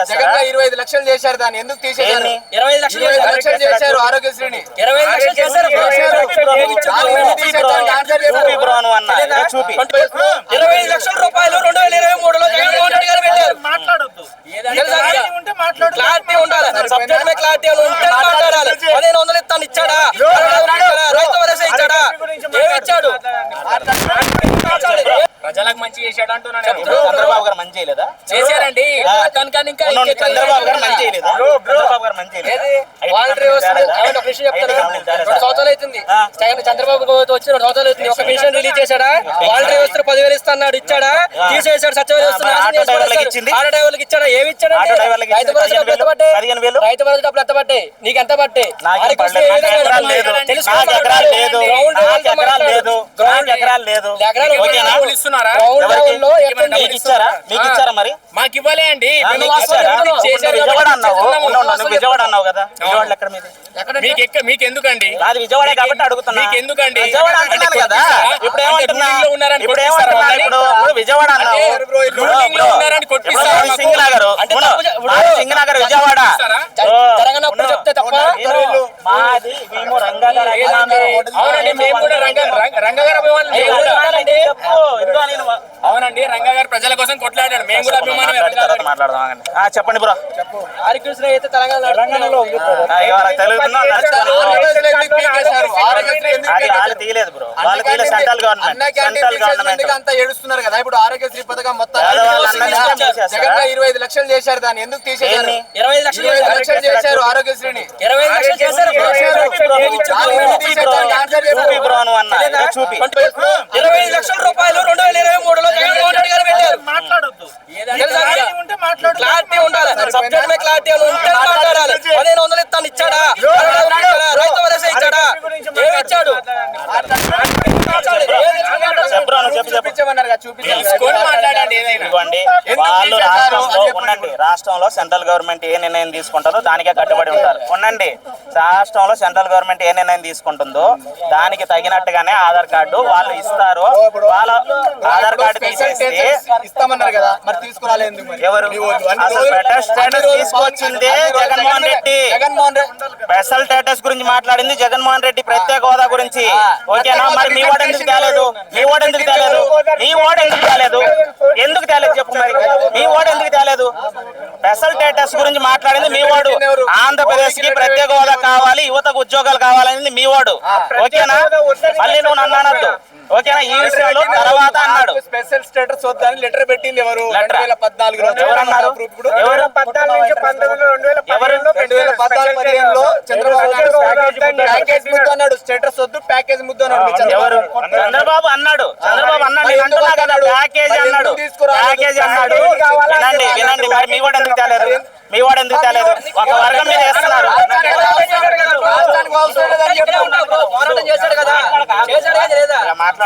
జగన్ 25 లక్షలు చేశారు, దాన్ని ఎందుకు తీసేశారు? 25 లక్షలు చేశారు ఆరోగ్యశ్రీని. 25 లక్షలు చేశారు. 25 లక్షల రూపాయలు 2023లో జగన్మోహన్ రెడ్డి గారు పెట్టారు. మాట్లాడొద్దు, క్లారిటీ ఉండాలి. సబ్జెక్ట్ మీద క్లారిటీ ఉంటే మాట్లాడాలి. 1500 ఇస్తాను ఇచ్చాడా? రైతు భరోసా ఇచ్చాడా? ఏమి ఇచ్చాడు? ప్రజలకు మంచి చేశాడు అంటున్నాను. చంద్రబాబు గారు మంచి చేయలేదా? చేశారండి. చంద్రబాబు గారు మంచి చేయలేదా? చంద్రబాబు గారు మంచి చేయలేదు. 2 సంవత్సరాలు అవుతుంది చంద్రబాబు వచ్చి 2 సంవత్సరాలు అవుతుంది. ఒక పెన్షన్ రిలీజ్ చేశాడా? వాలంటరీ వ్యవస్థ 10,000 ఇస్తున్నాడు, ఇచ్చాడా? తీసేశాడు. సచివాలయ వ్యవస్థ ఆటో డ్రైవర్లకు ఇచ్చాడా? ఏమి ఇచ్చాడు? రైతు భరోసా డబ్బులు ఎంత పట్టాయి? రైతు భరోసా డబ్బులు ఎంత పట్టాయి? నీకు ఎంత పట్టాయి? మాకు ఇవ్వలే అండి. విజయవాడ అన్నావు కదా, విజయవాడలో ఎక్కడ మీది? మీకు ఎందుకండి? విజయవాడ కాబట్టి అడుగుతున్నా. మీకు ఎందుకండి? విజయవాడ అంటున్నాను కదా. ఇప్పుడు ఏమంటున్నా? ఇప్పుడు విజయవాడ అన్నావు. సింగనగర్ విజయవాడ జరగనప్పుడు చెప్తే తప్ప. మాది మేము రంగాగారు. అవునండి, మేము కూడా రంగగారు అవునండి, రంగగారు ప్రజల కోసం కొట్లాడాడు. మేము కూడా అభిమానం. మాట్లాడదాం. చెప్పండి బ్రో. హరికృష్ణ అయితే తెలంగాణలో తీయలేదు బ్రో, వాళ్ళు తీయలేదు. సెంట్రల్ గవర్నమెంట్ అంతా ఏడుస్తున్నారు కదా. ఇప్పుడు ఆరోగ్యశ్రీ పథకం మొత్తం జగన్ 25 లక్షలు చేశారు, దాన్ని ఎందుకు తీసేశారు? 25 లక్షలు చేశారు ఆరోగ్యశ్రీని. 25 లక్షలు చేశారు. 25 లక్షల రూపాయలు 2023లో జగన్మోహన్ రెడ్డి గారు పెట్టారు. మాట్లాడొద్దు, క్లారిటీ ఉండాలి. సబ్జెక్ట్ మీద క్లారిటీ ఉంటే మాట్లాడాలి. 1500 ఇస్తాను ఇచ్చాడా? రైతు భరోసా ఇచ్చాడా? ఏమి ఇచ్చాడు? వాళ్ళు రాష్ట్రంలో సెంట్రల్ గవర్నమెంట్ ఏ నిర్ణయం తీసుకుంటుందో దానికే కట్టుబడి ఉంటారు. ఉండండి, రాష్ట్రంలో సెంట్రల్ గవర్నమెంట్ ఏ నిర్ణయం తీసుకుంటుందో దానికి తగినట్టుగానే ఆధార్ కార్డు వాళ్ళు ఇస్తారు. వాళ్ళ ఆధార్ కార్డు తీసేసి ఇస్తామన్నారు కదా, మరి తీసుకురాలేదు ఎందుకు? ఎవరు స్టేటస్ తీసుకొచ్చింది? జగన్మోహన్ రెడ్డి. స్పెషల్ స్టేటస్ గురించి మాట్లాడింది జగన్మోహన్ రెడ్డి, ప్రత్యేక హోదా గురించి. ఓకేనా? మరి మీ వాడు ఎందుకు తేలేదు? మీ వాడు ఎందుకు తేలేదు? మీ వాడు ఎందుకు తేలేదు? ఎందుకు తేలేదు చెప్పు మరి. మీ వాడు ఎందుకు తేలేదు? స్పెషల్ స్టేటస్ గురించి మాట్లాడింది మీ వాడు. ఆంధ్రప్రదేశ్ కి ప్రత్యేక హోదా కావాలి, యువతకు ఉద్యోగాలు కావాలనేది మీ వాడు. ఓకేనా? మళ్ళీ నువ్వు నన్ను అనొద్దు. ఓకేనా? ఈ విషయంలో తర్వాత అన్నాడు. స్పెషల్ స్టేటస్ వద్దని లెటర్ పెట్టింది ఎవరు? 2014 ఎవరన్నారు? ఎవరు? 2014-15లో చంద్రబాబు ప్యాకేజ్ ముద్దు అన్నాడు. స్టేటస్ వద్దు, ప్యాకేజ్ ముద్దు అన్నాడు. ఎవరు? చంద్రబాబు అన్నాడు. ప్యాకేజ్ అన్నాడు. ప్యాకేజ్ అన్నాడు. వినండి వినండి, మరి మీ వాడు ఎందుకు తేలేదు? మీ వాడు ఎందుకు తేలేదు? ఒక వర్గం మీద వేస్తున్నారు. పోరాటం చేశాడు కదా, చేశాడు కదా లేదా? మాట్లాడు.